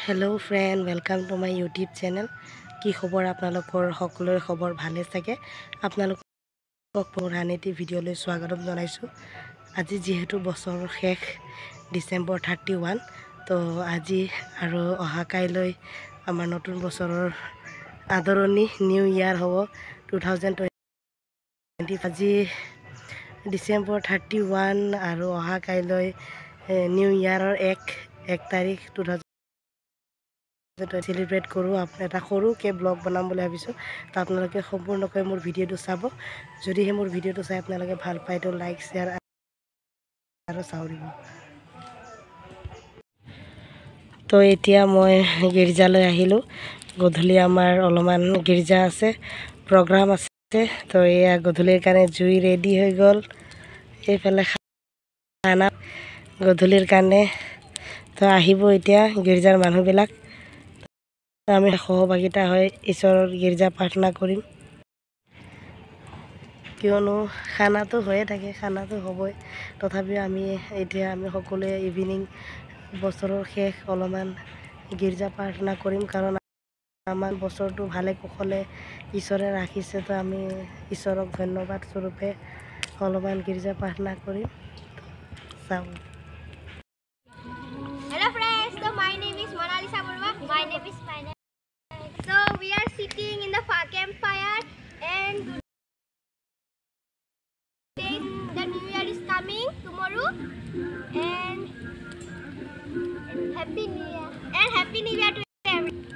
Hello friend welcome to my YouTube channel কি খবৰ আপোনালোকৰ সকলোৰে খবৰ ভালে থাকে আপোনালোকক মোৰ আনেটি ভিডিঅ'লৈ স্বাগতম জনাইছোঁ আজি যেহেতু বছৰৰ শেষ ডিসেম্বৰ 31 তো আজি আৰু অহা কাইলৈ আমাৰ নতুন বছৰৰ আদৰণি নিউ ইয়াৰ হ'ব 2020 আজি ডিসেম্বৰ 31 আৰু অহা কাইলৈ নিউ ইয়াৰৰ 1 তাৰিখ 2020 सेलिब्रेट करूँ এটা সৰুকৈ ব্লগ বনাম বুলি ভাবিছোঁ তো আপোনালোকে সম্পূৰ্ণকৈ মোৰ ভিডিঅ'টো চাব যদিহে মোৰ ভিডিঅ'টো চাই আপোনালোকে ভাল পায় তো লাইক শেয়াৰ আৰু চাও দিব তো এতিয়া মই গিৰ্জালৈ আহিলোঁ গধূলি আমাৰ অলপমান গিৰ্জা আছে প্ৰগ্ৰাম আছে তো এয়া গধূলিৰ কাৰণে জুই ৰেডি হৈ গ'ল এইফালে খানা গধূলিৰ কাৰণে তো আহিব এতিয়া গিৰ্জাৰ মানুহবিলাক আমি সহভাগিতা হৈ ঈশ্বৰৰ গিৰ্জা প্ৰাৰ্থনা কৰিম কিয়নো খানাটো হৈয়ে থাকে খানাটো হ'বই তথাপিও আমি সকলোৱে ইভিনিং বছৰৰ শেষ অলপমান গিৰ্জা প্ৰাৰ্থনা কৰিম কাৰণ আমাৰ বছৰটো ভালে কুশলে ঈশ্বৰে ৰাখিছে তো আমি ঈশ্বৰক ধন্যবাদ স্বৰূপে অলপমান গিৰ্জা প্ৰাৰ্থনা কৰিম চাওঁ Hello friends, so my name is Monalisa Murwa. My name is Maina. So we are sitting in the campfire and today the new year is coming tomorrow and happy new year to everyone.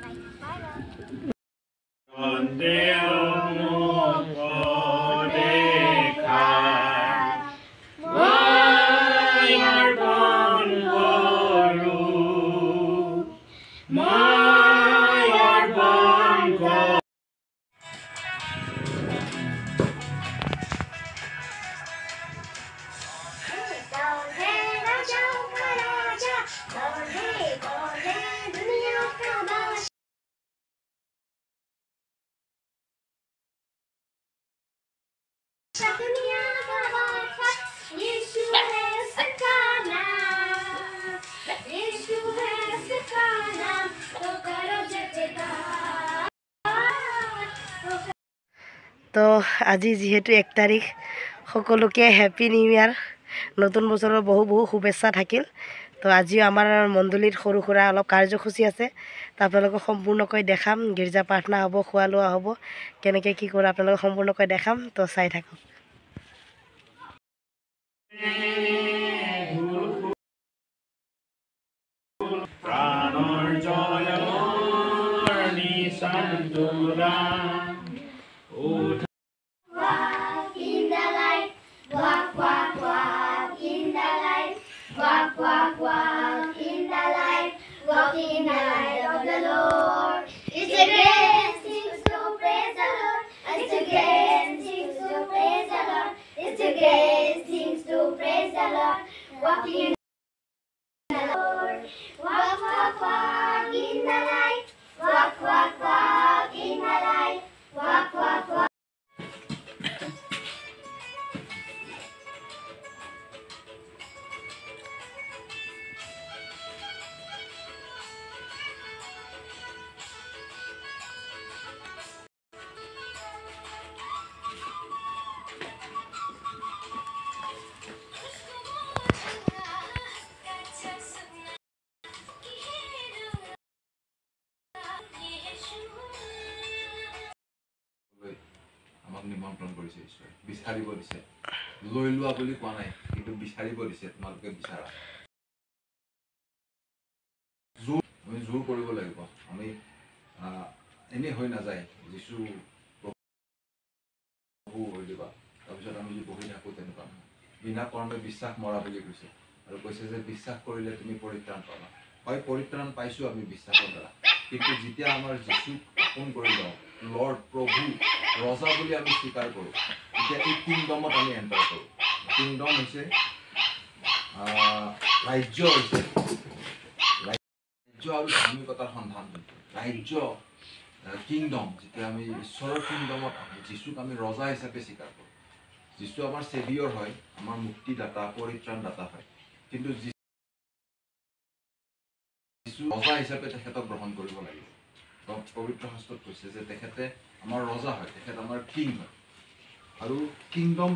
Bye তো আজি যেহেতু 1 তাৰিখ সকলোকে happy new ইয়াৰ নতুন বছৰৰ বহু শুভেচ্ছা থাকিল তো আজিও আমাৰ মণ্ডলীৰ সৰু সুৰা অলপ কাৰ্যসূচী আছে তো আপোনালোকক সম্পূৰ্ণকৈ দেখাম গিৰ্জা প্ৰাৰ্থনা হ'ব খোৱা লোৱা হ'ব কেনেকৈ কি কৰে আপোনালোকক সম্পূৰ্ণকৈ দেখাম তো চাই থাকক প্ৰাণৰ জয়ৰ নিচান্তৰা Walk in the light, walk, walk, walk in the light, walk, walk, walk in the light, walk in the light of the Lord. It's a great thing to praise the Lord. It's a great thing to praise the Lord. It's a great thing to praise the Lord. Walking in the Lord, walk, walk, walk in the light, walk, walk, walk in the light, walk, walk, walk. আমাক নিমন্ত্ৰণ কৰিছে ঈশ্বৰে বিচাৰিব দিছে লৈ লোৱা বুলি কোৱা নাই কিন্তু বিচাৰিব দিছে তোমালোকে বিচাৰা আমি জোৰ কৰিব লাগিব আমি এনে হৈ নাযায় যিছু প্ৰভু হৈ দিবা তাৰপিছত আমি যদি বহি থাকোঁ তেনেকুৱা নহয় বিনা কৰ্মে বিশ্বাস মৰা বুলি কৈছে আৰু কৈছে যে বিশ্বাস কৰিলে তুমি পৰিত্ৰাণ পাবা হয় পৰিত্ৰাণ পাইছোঁ আমি বিশ্বাসৰ দ্বাৰা কিন্তু যেতিয়া আমাৰ যিছুক আপোন কৰি লওঁ লৰ্ড প্ৰভু ৰজা বুলি আমি স্বীকাৰ কৰোঁ তেতিয়া এই কিংডমত আমি এণ্টাৰ কৰোঁ কিংডম হৈছে ৰাজ্য হৈছে ৰাজ্য আৰু ধাৰ্মিকতাৰ সন্ধান ৰাজ্য কিংডম যেতিয়া আমি ঈশ্বৰৰ কিংডমত আহোঁ যিছুক আমি ৰজা হিচাপে স্বীকাৰ কৰোঁ যিছু আমাৰ ছেভিয়ৰ হয় আমাৰ মুক্তিদাতা পৰিত্ৰাণদাতা হয় কিন্তু যিছু কিছু ৰজা হিচাপে তেখেতক গ্ৰহণ কৰিব লাগিব। পবিত্ৰ শাস্ত্ৰত কৈছে যে তেখেতে আমাৰ ৰজা হয়, তেখেত আমাৰ কিং হয়। আৰু কিংডম